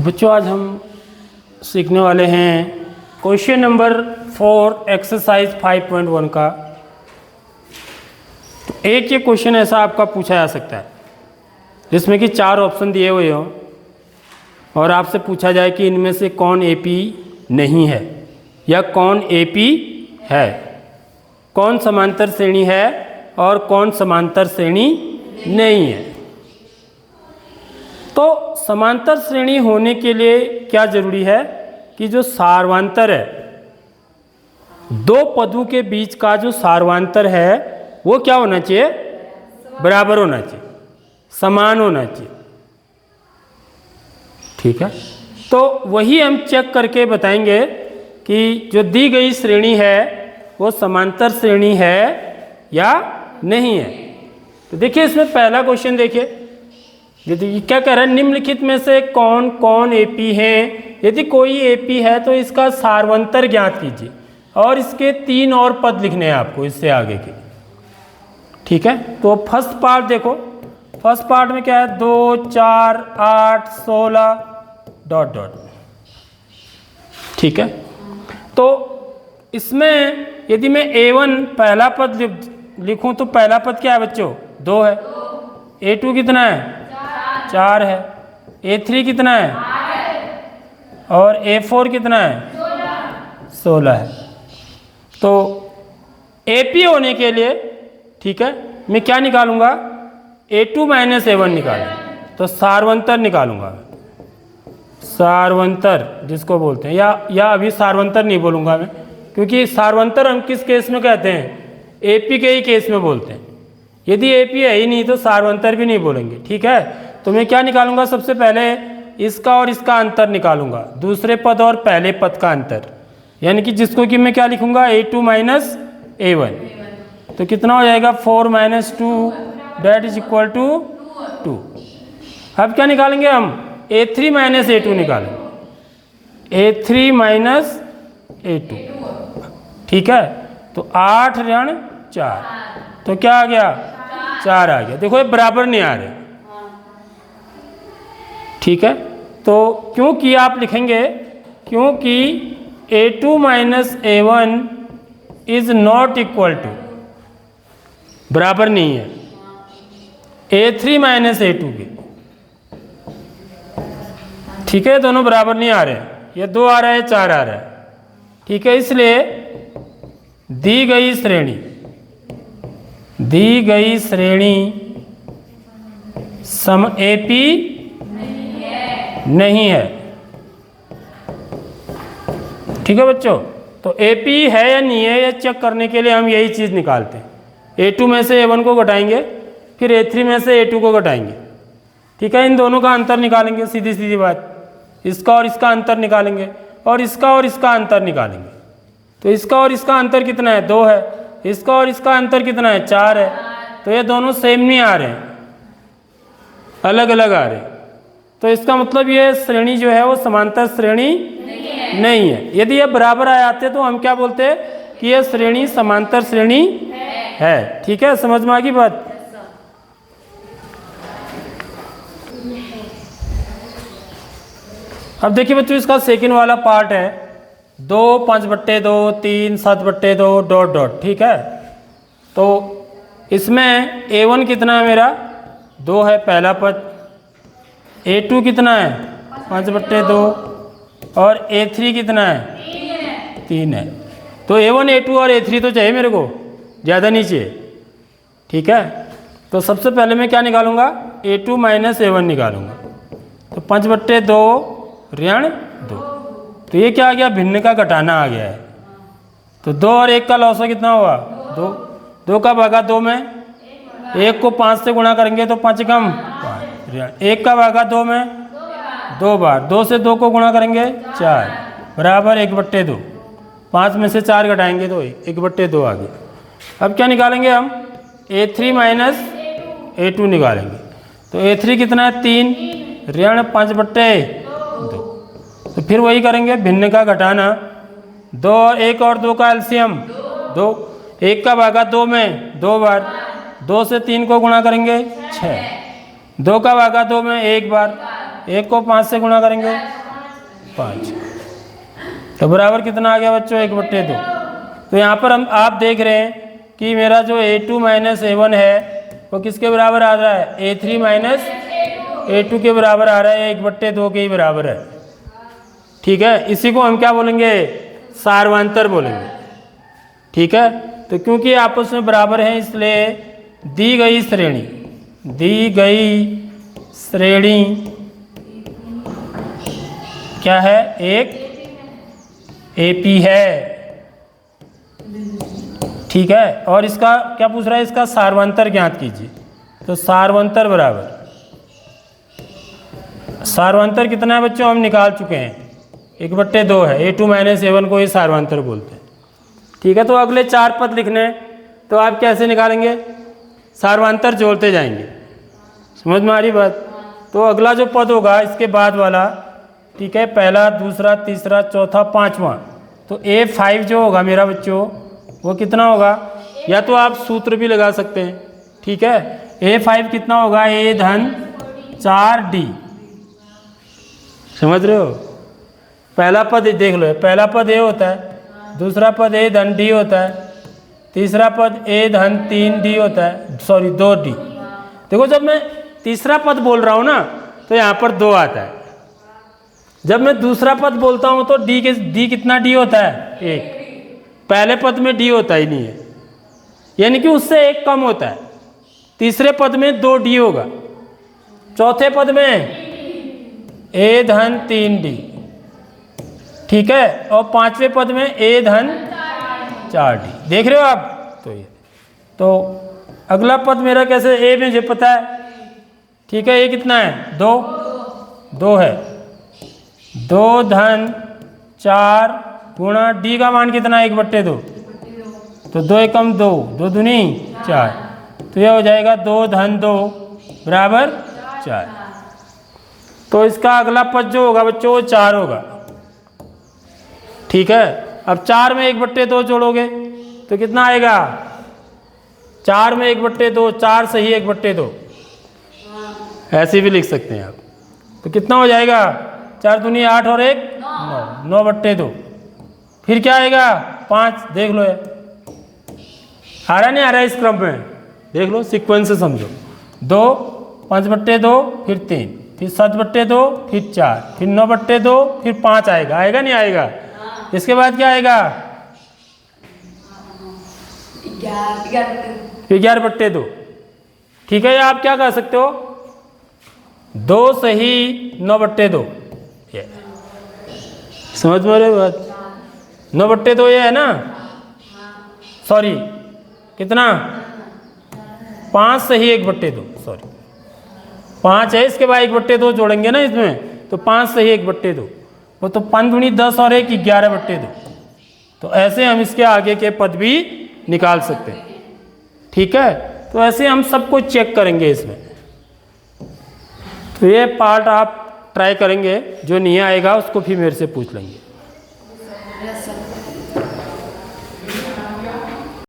तो बच्चों आज हम सीखने वाले हैं क्वेश्चन नंबर 4 एक्सरसाइज 5.1 का। तो एक ये क्वेश्चन ऐसा आपका पूछा जा सकता है जिसमें कि 4 ऑप्शन दिए हुए हों और आपसे पूछा जाए कि इनमें से कौन एपी नहीं है या कौन एपी है, कौन समांतर श्रेणी है और कौन समांतर श्रेणी नहीं है। तो समांतर श्रेणी होने के लिए क्या जरूरी है कि जो सार्वांतर है, दो पदों के बीच का जो सार्वांतर है वो क्या होना चाहिए, बराबर होना चाहिए, समान होना चाहिए। ठीक है, तो वही हम चेक करके बताएंगे कि जो दी गई श्रेणी है वो समांतर श्रेणी है या नहीं है। तो देखिए इसमें पहला क्वेश्चन देखिए, यदि क्या कह रहा है, निम्नलिखित में से कौन कौन एपी है। यदि कोई एपी है तो इसका सार्वंतर ज्ञात कीजिए और इसके 3 और पद लिखने हैं आपको इससे आगे के। ठीक है, तो फर्स्ट पार्ट देखो, फर्स्ट पार्ट में क्या है, 2 4 8 16 डॉट डॉट। ठीक है, तो इसमें यदि मैं A1 पहला पद लिखूं तो पहला पद क्या है बच्चों, 2 है। A2 कितना है, 4 है। A3 कितना है, और A4 कितना है, 16 है। तो AP होने के लिए, ठीक है, मैं क्या निकालूंगा, A2 माइनस A1 निकालूंगा। तो सार्वंतर निकालूंगा, सार्वंतर जिसको बोलते हैं, या अभी सार्वंतर नहीं बोलूंगा मैं, क्योंकि सार्वंतर हम किस केस में कहते हैं, AP के ही केस में बोलते हैं। यदि AP है ही नहीं तो सार्वंतर भी नहीं बोलेंगे। ठीक है, तो मैं क्या निकालूंगा, सबसे पहले इसका और इसका अंतर निकालूंगा, दूसरे पद और पहले पद का अंतर, यानी कि जिसको कि मैं क्या लिखूंगा, A2 माइनस A1। तो कितना हो जाएगा, 4 माइनस 2 डेट इज इक्वल टू 2। अब क्या निकालेंगे हम, A3 माइनस A2 निकालेंगे, A3 माइनस A2। ठीक है, तो 8 ऋण 4, तो क्या आ गया, 4 आ गया। देखो ये बराबर नहीं आ रहे। ठीक है, तो क्योंकि आप लिखेंगे, क्योंकि A2 minus A1 is not equal to, बराबर नहीं है, A3 माइनस A2 के। ठीक है, दोनों बराबर नहीं आ रहे, ये 2 आ रहा है, 4 आ रहा है। ठीक है, इसलिए दी गई श्रेणी सम एपी नहीं है। ठीक है बच्चों, तो एपी है या नहीं है ये चेक करने के लिए हम यही चीज़ निकालते हैं। A2 में से A1 को घटाएंगे, फिर A3 में से A2 को घटाएंगे। ठीक है, इन दोनों का अंतर निकालेंगे, सीधी सीधी बात, इसका और इसका अंतर निकालेंगे और इसका और इसका अंतर निकालेंगे। तो इसका और इसका अंतर कितना है, 2 है। इसका और इसका अंतर कितना है, 4 है। तो ये दोनों सेम नहीं आ रहे हैं, अलग अलग आ रहे हैं। तो इसका मतलब ये श्रेणी जो है वो समांतर श्रेणी नहीं है। यदि ये बराबर आ जाते तो हम क्या बोलते हैं कि ये श्रेणी समांतर श्रेणी है। ठीक है, समझ में आ गई बात। अब देखिए बच्चों, इसका सेकंड वाला पार्ट है 2 5/2 3 7/2 डॉट डॉट। ठीक है, तो इसमें A1 कितना है मेरा, 2 है पहला पद। A2 कितना है, 5/2 और A3 कितना है, 3 है। तो A1 A2 और A3 तो चाहिए मेरे को, ज़्यादा नहीं चाहिए। ठीक है, तो सबसे पहले मैं क्या निकालूंगा, A2 माइनस A1 निकालूंगा। तो 5/2 ऋण 2, तो ये क्या आ गया, भिन्न का घटाना आ गया है। तो 2 और 1 का लौसा कितना हुआ, 2। 2 का भागा 2 में, 1 को 5 से गुणा करेंगे तो 5 कम 5, 1 का भागा 2 में 2 बार, 2 से 2 को गुणा करेंगे 4 बराबर 1/2। 5 में से 4 घटाएंगे तो 1/2 आ गया। अब क्या निकालेंगे हम, A3 माइनस A2 निकालेंगे। तो A3 कितना है, 3 ऋण 5/2। तो फिर वही करेंगे, भिन्न का घटाना, 2 और 1 और 2 का एलसीएम 2, 1 का भागा 2 में 2 बार, 2 से 3 को गुणा करेंगे 6, 2 का भागा 2 में 1 बार, 1 को 5 से गुणा करेंगे 5, तो बराबर कितना आ गया बच्चों 1/2। तो यहाँ पर हम आप देख रहे हैं कि मेरा जो a2 माइनस a1 है वो किसके बराबर आ रहा है, a3 माइनस a2 के बराबर आ रहा है, 1/2 के ही बराबर है। ठीक है, इसी को हम क्या बोलेंगे, सार्वंतर बोलेंगे। ठीक है, तो क्योंकि आपस में बराबर हैं इसलिए दी गई श्रेणी क्या है, एक AP है। ठीक है, और इसका क्या पूछ रहा है, इसका सार्वंतर ज्ञात कीजिए। तो सार्वंतर बराबर, सार्वंतर कितना है बच्चों, हम निकाल चुके हैं, 1/2 है। a2 माइनस a1 को ही सार्वंतर बोलते हैं। ठीक है, तो अगले 4 पद लिखने हैं, तो आप कैसे निकालेंगे, सार्वंतर जोड़ते जाएंगे। समझ में आ रही बात। तो अगला जो पद होगा इसके बाद वाला, ठीक है, पहला, दूसरा, तीसरा, चौथा, 5वां, तो A5 जो होगा मेरा बच्चों वो कितना होगा, या तो आप सूत्र भी लगा सकते हैं। ठीक है, A5 कितना होगा, a धन 4d। समझ रहे हो, पहला पद देख लो, पहला पद a होता है, दूसरा पद a धन d होता है, तीसरा पद a धन 3d होता है, सॉरी 2d। देखो जब मैं तीसरा पद बोल रहा हूँ ना तो यहाँ पर 2 आता है, जब मैं दूसरा पद बोलता हूँ तो d कितना d होता है, 1। पहले पद में d होता ही नहीं है, यानी कि उससे 1 कम होता है। तीसरे पद में 2d होगा, चौथे पद में a धन 3d। ठीक है, और 5वें पद में a धन 4d। देख रहे हो आप। तो ये तो अगला पद मेरा कैसे, a में मुझे पता है। ठीक है, a कितना है, 2 है, 2 धन 4 गुणा d का मान कितना है, 1/2। तो 2 एकम 2, 2 दूनी 4, तो यह हो जाएगा 2 धन 2 बराबर 4। तो इसका अगला पद जो होगा बच्चों वो 4 होगा। ठीक है, अब 4 में 1/2 जोड़ोगे तो कितना आएगा, 4 में 1/2, 4 सही 1/2, ऐसे भी लिख सकते हैं आप। तो कितना हो जाएगा, 4 दूनी 8 और 1 9, 9/2। फिर क्या आएगा, 5। देख लो, आ रहा नहीं आ रहा है, इस क्रम में देख लो, सीक्वेंस से समझो। 2 5/2, फिर 3, फिर 7/2, फिर 4, फिर 9/2, फिर 5 आएगा, आएगा नहीं आएगा। इसके बाद क्या आएगा, 11/2। ठीक है, आप क्या कह सकते हो, 2 सही 9/2। समझ में रहे बात, 9/2 ये है ना, सॉरी कितना, 5 सही 1/2, सॉरी 5 है, इसके बाद 1/2 जोड़ेंगे ना इसमें, तो 5 सही 1/2, वो तो 5 दूनी 10 और 1 11/2। तो ऐसे हम इसके आगे के पद भी निकाल सकते हैं। ठीक है, तो ऐसे हम सब कुछ चेक करेंगे इसमें। तो ये पार्ट आप ट्राई करेंगे, जो नहीं आएगा उसको फिर मेरे से पूछ लेंगे।